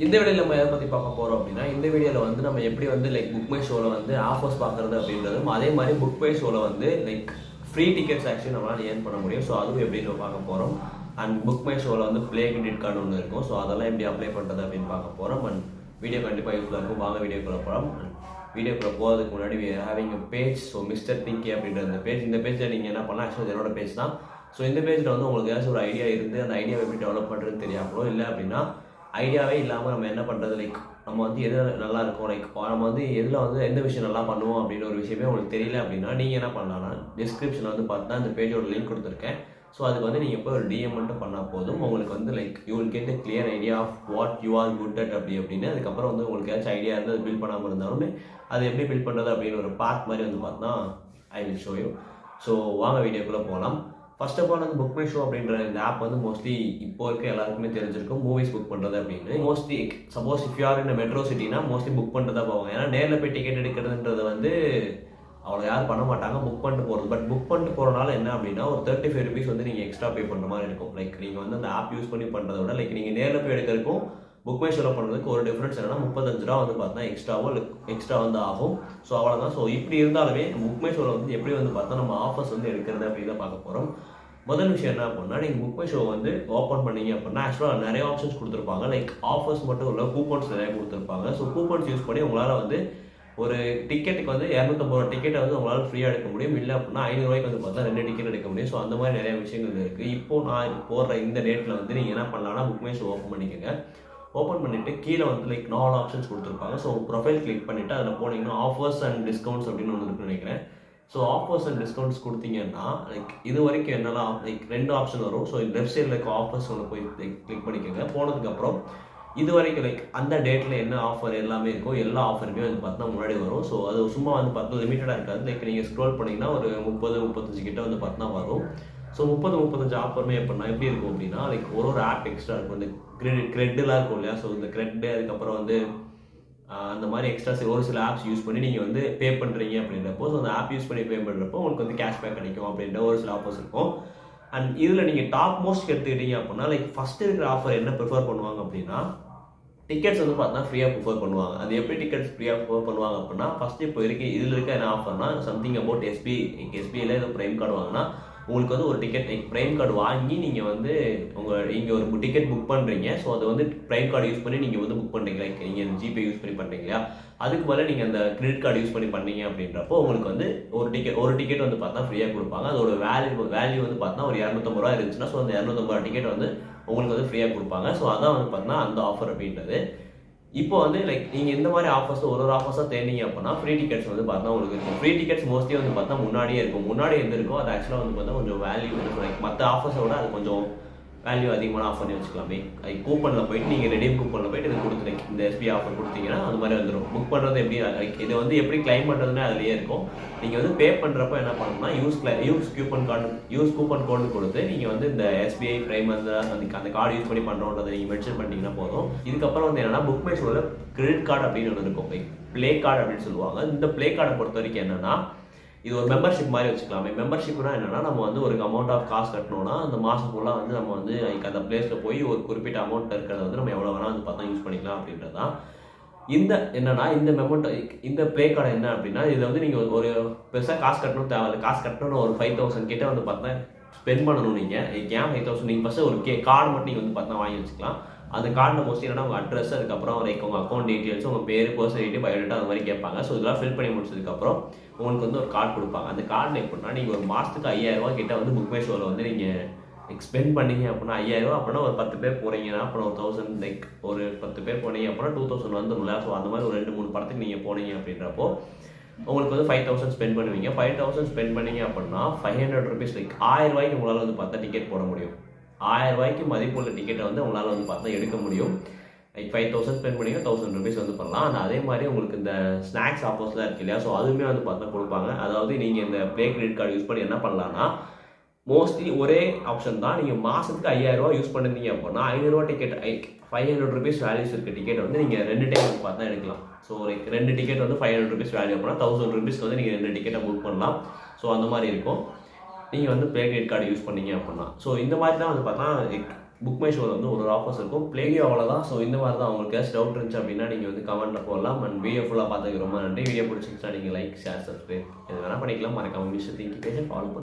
இந்த வீடியோவில் நம்ம எதை பற்றி பார்க்க போகிறோம் அப்படின்னா, இந்த வீடியோவில் வந்து நம்ம எப்படி வந்து லைக் புக் மை ஷோவில் வந்து ஆஃபர்ஸ் பார்க்குறது அப்படின்றதும், அதே மாதிரி புக் மை ஷோவில் வந்து லைக் ஃப்ரீ டிக்கெட்ஸ் ஆக்சுவலி நம்மளால் ஏர்ன் பண்ண முடியும். ஸோ அதுவும் எப்படி நம்ம பார்க்க போகிறோம். அண்ட் புக் மை ஷோவில் வந்து ப்ளே கிரெடிட் கார்டு ஒன்று இருக்கும். ஸோ அதெல்லாம் எப்படி அப்ளை பண்ணுறது அப்படின்னு பார்க்க போகிறோம். அண்ட் வீடியோ கண்டிப்பாக யூஸ்ஃபுல்லாக இருக்கும். வாங்க வீடியோக்குள்ள போகிறோம். வீடியோக்குள்ள போகிறதுக்கு முன்னாடி having a page. So mister Pinki அப்படின்ற இந்த பேஜில் நீங்கள் என்ன பண்ணலாம், ஆக்சுவலி என்னோட பேஜ் தான். ஸோ இந்த பேஜில் வந்து உங்களுக்கு ஏதாச்சும் ஒரு ஐடியா இருந்து அந்த ஐடியாவை எப்படி டெவலப் பண்ணுறதுன்னு தெரியாமலோ, இல்லை அப்படின்னா ஐடியாவே இல்லாமல் நம்ம என்ன பண்ணுறது, லைக் நம்ம வந்து எது நல்லா இருக்கும், லைக் நம்ம வந்து எதில் வந்து எந்த விஷயம் நல்லா பண்ணுவோம் அப்படின்ற ஒரு விஷயமே உங்களுக்கு தெரியல அப்படின்னா நீங்கள் என்ன பண்ணலாம்னா, டிஸ்கிரிப்ஷனில் வந்து பார்த்தா இந்த பேஜோட லிங்க் கொடுத்துருக்கேன். ஸோ அதுக்கு வந்து நீங்கள் இப்போ ஒரு டிஎம் மட்டும் பண்ணால் போதும். உங்களுக்கு வந்து like you will get a clear idea of what you are good at அப்படின்னு. அதுக்கப்புறம் வந்து உங்களுக்கு ஏதாச்சும் ஐடியா இருந்து அது பில்ட் பண்ணாமல் இருந்தாலுமே அது எப்படி பில்ட் பண்ணுறது அப்படின்னு ஒரு பார்ட் மாதிரி வந்து பார்த்தா I will show you. So வாங்க வீடியோக்குள்ளே போகலாம். ஃபர்ஸ்ட் ஆஃப் ஆல் வந்து புக் மை ஷோ அப்படின்ற இந்த ஆப் வந்து மோஸ்ட்லி இப்போ இருக்க எல்லாருக்குமே தெரிஞ்சிருக்கும், மூவிஸ் புக் பண்ணுறது அப்படின்னு. Mostly suppose if you are in metro சிட்டினா மோஸ்ட்லி புக் பண்ணுறதா போவாங்க. ஏன்னா நேரில் போய் டிக்கெட் எடுக்கிறதுன்றது வந்து அவ்வளோ யாரும் பண்ண மாட்டாங்க, புக் பண்ணிட்டு போகிறது. பட் புக் பண்ணிட்டு போகிறனால என்ன அப்படின்னா ஒரு 35 rupees வந்து நீங்கள் எக்ஸ்ட்ரா பே பண்ணுற மாதிரி இருக்கும். லைக் நீங்கள் வந்து அந்த ஆப் யூஸ் பண்ணி பண்ணுறத விட லைக் நீங்கள் நேரில் போய் எடுக்கிறதுக்கும் புக் மை ஷோவில் பண்ணுறதுக்கு ஒரு டிஃப்ரென்ஸ் என்னன்னா 35 ரூபா வந்து பார்த்தா எக்ஸ்ட்ரா வந்து ஆகும். ஸோ அவ்வளோதான். ஸோ இப்படி இருந்தாலுமே புக் மை ஷோவில் வந்து எப்படி வந்து பார்த்தா நம்ம ஆஃபர்ஸ் வந்து எடுக்கிறது அப்படின்னு தான் பார்க்க போகிறோம். முதல் விஷயம் என்ன அப்படின்னா, நீங்கள் புக் மை ஷோ வந்து ஓப்பன் பண்ணீங்க அப்படின்னா ஆக்சுவலாக நிறைய ஆப்ஷன்ஸ் கொடுத்துருப்பாங்க. லைக் ஆஃபர்ஸ் மட்டும் இல்லை, கூப்பன்ஸ் நிறைய கொடுத்துருப்பாங்க. ஸோ கூப்பன்ஸ் யூஸ் பண்ணி உங்களால் வந்து ஒரு டிக்கெட்டுக்கு வந்து 250 ரூபா டிக்கெட்டை வந்து உங்களால் ஃப்ரீயாக எடுக்க முடியும். இல்லை அப்படின்னா 500 ரூபாய்க்கு வந்து பார்த்தா 2 டிக்கெட் எடுக்க முடியும். ஸோ அந்த மாதிரி நிறைய விஷயங்கள் இருக்குது. இப்போது நான் போடுற இந்த டேட்டில் வந்து நீங்கள் என்ன பண்ணலாம்னா புக் மை ஷோ ஓப்பன் பண்ணிக்கோங்க. ஓப்பன் பண்ணிவிட்டு கீழே வந்து லைக் 4 ஆப்ஷன்ஸ் கொடுத்துருப்பாங்க. ஸோ ப்ரொஃபைல் கிளிக் பண்ணிவிட்டு அதில் போனீங்கன்னா ஆஃபர்ஸ் அண்ட் டிஸ்கவுண்ட்ஸ் அப்படின்னு ஒன்று இருக்குன்னு நினைக்கிறேன். ஸோ ஆஃபர்ஸ் அண்ட் டிஸ்கவுண்ட்ஸ் கொடுத்தீங்கன்னா லைக் இது வரைக்கும் என்னெல்லாம் லைக் 2 ஆப்ஷன் வரும். ஸோ லெஃப்ட் சைடில் இருக்க ஆஃபர்ஸ் ஒன்று போய் கிளிக் பண்ணிக்கோங்க. போனதுக்கப்புறம் இது வரைக்கும் லைக் அந்த டேட்டில் என்ன ஆஃபர் எல்லாமே இருக்கோ எல்லா ஆஃபருமே வந்து பார்த்தா முன்னாடி வரும். ஸோ அது சும்மா வந்து பார்த்தா லிமிட்டடாக இருக்காது. லைக் நீங்கள் ஸ்க்ரோல் பண்ணிங்கன்னா ஒரு 30-35 கிட்ட வந்து பார்த்தா வரும். ஸோ 30-35 ஆஃபருமே எப்படின்னா எப்படி இருக்கும் அப்படின்னா லைக் ஒரு ஆப் எக்ஸ்ட்ரா இருக்கும். இந்த கிரெட்டெலாம் இருக்கும் இல்லையா. ஸோ இந்த கிரெட்டு அதுக்கப்புறம் வந்து அந்த மாதிரி எக்ஸ்ட்ரா ஒரு சில ஆப்ஸ் யூஸ் பண்ணி நீங்கள் வந்து பே பண்ணுறீங்க அப்படின்றப்போ, ஸோ அந்த ஆப் யூஸ் பண்ணி பே பண்ணுறப்போ உங்களுக்கு வந்து கேஷ்பேக் கிடைக்கும் அப்படின்ற ஒரு சில ஆஃபர்ஸ் இருக்கும். அண்ட் இதில் நீங்கள் டாப் மோஸ்ட் எடுத்துக்கிட்டீங்க அப்படின்னா லைக் ஃபஸ்ட்டு இருக்கிற ஆஃபர் என்ன ப்ரிஃபர் பண்ணுவாங்க அப்படின்னா, டிக்கெட்ஸ் வந்து பார்த்தா ஃப்ரீயாக ப்ரிஃபர் பண்ணுவாங்க. அது எப்படி டிக்கெட்ஸ் ஃப்ரீயாக ப்ரிஃபர் பண்ணுவாங்க அப்படின்னா, ஃபஸ்ட்டு இப்போ இதில் இருக்க என்ன ஆஃபர்னா சம்திங் அபவுட் எஸ்பிஐயில் ஏதோ ப்ரைம் கார்டு வாங்கினா உங்களுக்கு வந்து ஒரு டிக்கெட் ப்ரைம் கார்டு வாங்கி நீங்கள் வந்து இங்கே ஒரு டிக்கெட் புக் பண்ணுறீங்க. ஸோ அது வந்து ப்ரைம் கார்டு யூஸ் பண்ணி நீங்கள் வந்து புக் பண்ணுறீங்க. லைக் நீங்கள் ஜிபே யூஸ் பண்ணி பண்ணுறீங்க இல்லையா, அதுக்கு மேலே நீங்கள் அந்த கிரெடிட் கார்டு யூஸ் பண்ணி பண்ணீங்க அப்படின்றப்போ உங்களுக்கு வந்து ஒரு டிக்கெட் வந்து பார்த்தா ஃப்ரீயாக கொடுப்பாங்க. அதோட வேல்யூ வந்து பார்த்தா ஒரு 250 ரூபா இருந்துச்சுன்னா, ஸோ அந்த 250 ரூபா டிக்கெட் வந்து உங்களுக்கு வந்து ஃப்ரீயாக கொடுப்பாங்க. ஸோ அதான் வந்து பார்த்தீங்கன்னா அந்த ஆஃபர் அப்படின்றது. இப்போ வந்து லைக் நீங்கள் இந்த மாதிரி ஆஃபர்ஸ் ஒரு ஆஃபர்ஸாக தேடிங்க அப்படின்னா ஃப்ரீ டிக்கெட்ஸ் வந்து பார்த்தா உங்களுக்கு இருக்கும். ஃப்ரீ டிக்கெட்ஸ் மோஸ்ட்லி வந்து பார்த்தா முன்னாடியே இருக்கும். முன்னாடி எந்த இருக்கோ அது ஆக்சுவலாக வந்து பார்த்தா கொஞ்சம் வேல்யூ லைக் மற்ற ஆஃபர்ஸை விட அது கொஞ்சம் வேல்யூ அதிகமான ஆஃபர்னு வச்சுக்கலாமே. லைக் கூப்பனில் போயிட்டு நீங்கள் ரெடீம் கூப்பனில் போயிட்டு இது கொடுத்துருங்க, இந்த எஸ்பி ஆஃபர் கொடுத்தீங்கன்னா அது மாதிரி வந்துடும். புக் பண்ணுறது எப்படி லைக் இதை வந்து எப்படி கிளைம் பண்ணுறதுன்னு அதுலேயே இருக்கும். நீங்கள் வந்து பே பண்ணுறப்போ என்ன பண்ணணும்னா யூஸ் கூப்பன் கோடு கொடுத்து நீங்கள் வந்து இந்த எஸ்பிஐ பிரைம் அந்த கார்டு யூஸ் பண்ணி பண்ணுறோன்றதை நீங்கள் மென்ஷன் பண்ணிட்டீங்கன்னா போதும். இதுக்கப்புறம் வந்து என்னன்னா புக் மை ஷோவில் கிரெடிட் கார்டு அப்படின்னு ஒன்று இருக்கும். லைக் ப்ளே கார்டு அப்படின்னு சொல்லுவாங்க. இந்த ப்ளே கார்டை பொறுத்த வரைக்கும் என்னன்னா இது ஒரு மெம்பர்ஷிப் மாதிரி வச்சுக்கலாமே. மெம்பர்ஷிப்னா என்னன்னா நம்ம வந்து ஒரு அமௌண்ட் ஆஃப் காசு கட்டணும்னா அந்த மாதம் ஃபுல்லாக வந்து நம்ம வந்து அந்த பிளேஸில் போய் ஒரு குறிப்பிட்ட அமௌண்ட் இருக்கிறத வந்து நம்ம எவ்வளோ வேணால் வந்து பார்த்தா யூஸ் பண்ணிக்கலாம் அப்படின்றது தான். இந்த இந்த ப்ளே கார்டு என்ன அப்படின்னா இதில் வந்து நீங்கள் ஒரு பெருசாக காசு கட்டணும் தேவையில்லை. காசு கட்டணும்னு ஒரு 5000 கிட்ட வந்து பார்த்தா ஸ்பெண்ட் பண்ணணும். நீங்கள் ஏன் 5000 நீங்கள் ஃபஸ்ட்டு ஒரு கார்டு மட்டும் நீங்கள் வந்து பார்த்தா வாங்கி வச்சுக்கலாம். அந்த கார்டில் மோஸ்ட்லி என்னன்னா உங்கள் அட்ரஸ், அதுக்கப்புறம் லைக் உங்கள் அக்கௌண்ட் டீட்டெயில்ஸ், உங்கள் பேர், பர்சனலிட்டி, பயோடேட்டா அது மாதிரி கேட்பாங்க. ஸோ இதெல்லாம் ஃபில் பண்ணி முடிச்சதுக்கப்புறம் உங்களுக்கு வந்து ஒரு கார்டு கொடுப்பாங்க. அந்த கார்டில் எப்படின்னா நீங்கள் ஒரு மாதத்துக்கு 5000 ரூபா கிட்ட வந்து புக் மை ஷோவில் வந்து நீங்கள் ஸ்பெண்ட் பண்ணீங்க அப்படின்னா 5000 ரூபா அப்படின்னா ஒரு 10 பேர் போகிறீங்கன்னா அப்புறம் ஒரு 1000 லைக் ஒரு 10 பேர் போனீங்க அப்படின்னா 2000 வந்துடும்ல. ஸோ அந்த மாதிரி ஒரு 2-3 படத்துக்கு நீங்கள் போனீங்க அப்படின்றப்போ உங்களுக்கு வந்து 5000 ஸ்பெண்ட் பண்ணுவீங்க. 5000 ஸ்பெண்ட் பண்ணீங்க அப்படின்னா 500 rupees லைக் 1000 ரூபாய்க்கு உங்களால் வந்து பார்த்தா டிக்கெட் போட முடியும். 1000 ரூபாய்க்கு மதிப்புள்ள டிக்கெட்டை வந்து உங்களால் வந்து பார்த்தா எடுக்க முடியும். லைக் 5000 ஸ்பெண்ட் பண்ணிங்கன்னா 1000 rupees வந்து பண்ணலாம். ஆனால் அதே மாதிரி உங்களுக்கு இந்த ஸ்நாக்ஸ் ஆஃபர்ஸ்லாம் இருக்கு இல்லையா, ஸோ அதுவுமே வந்து பார்த்தா கொடுப்பாங்க. அதாவது நீங்கள் இந்த ப்ளே கிரெடிட் கார்டு யூஸ் பண்ணி என்ன பண்ணலான்னா மோஸ்ட்லி ஒரே ஆப்ஷன் தான். நீங்கள் மாதத்துக்கு 5000 ரூபா யூஸ் பண்ணிருந்தீங்க அப்படின்னா 500 ரூபா டிக்கெட் 500 rupees வேல்யூஸ் இருக்க டிக்கெட் வந்து நீங்கள் 2 டைம் வந்து பார்த்தா எடுக்கலாம். ஸோ லைக் 2 டிக்கெட் வந்து 500 rupees வேல்யூ அப்படின்னா 1000 rupees வந்து நீங்கள் 2 டிக்கெட்டை புக் பண்ணலாம். ஸோ அந்த மாதிரி இருக்கும் நீங்கள் வந்து ப்ளே கிரெடிட் கார்டு யூஸ் பண்ணீங்க அப்படின்னா. ஸோ இந்த மாதிரி தான் வந்து பார்த்தா புக் மை ஷோவில் வந்து ஒரு ஆஃபர்ஸ் இருக்கும். வீடியோ அவ்வளோதான். ஸோ இந்த மாதிரி தான் உங்களுக்கு ஏதாச்சும் டவுட் இருந்துச்சு அப்படின்னா நீங்கள் வந்து கமெண்ட்டில் போடலாம். அண்ட் வீடியோ ஃபுல்லாக பார்த்துக்கு ரொம்ப நன்றி. வீடியோ பிடிச்சிருந்துச்சுன்னா நீங்கள் லைக், ஷேர், சப்ஸ்கிரைப் எது வேணால் பண்ணிக்கலாம். மறக்காம விஷயம் திங்கி பேஜை ஃபாலோ பண்ணுங்கள்.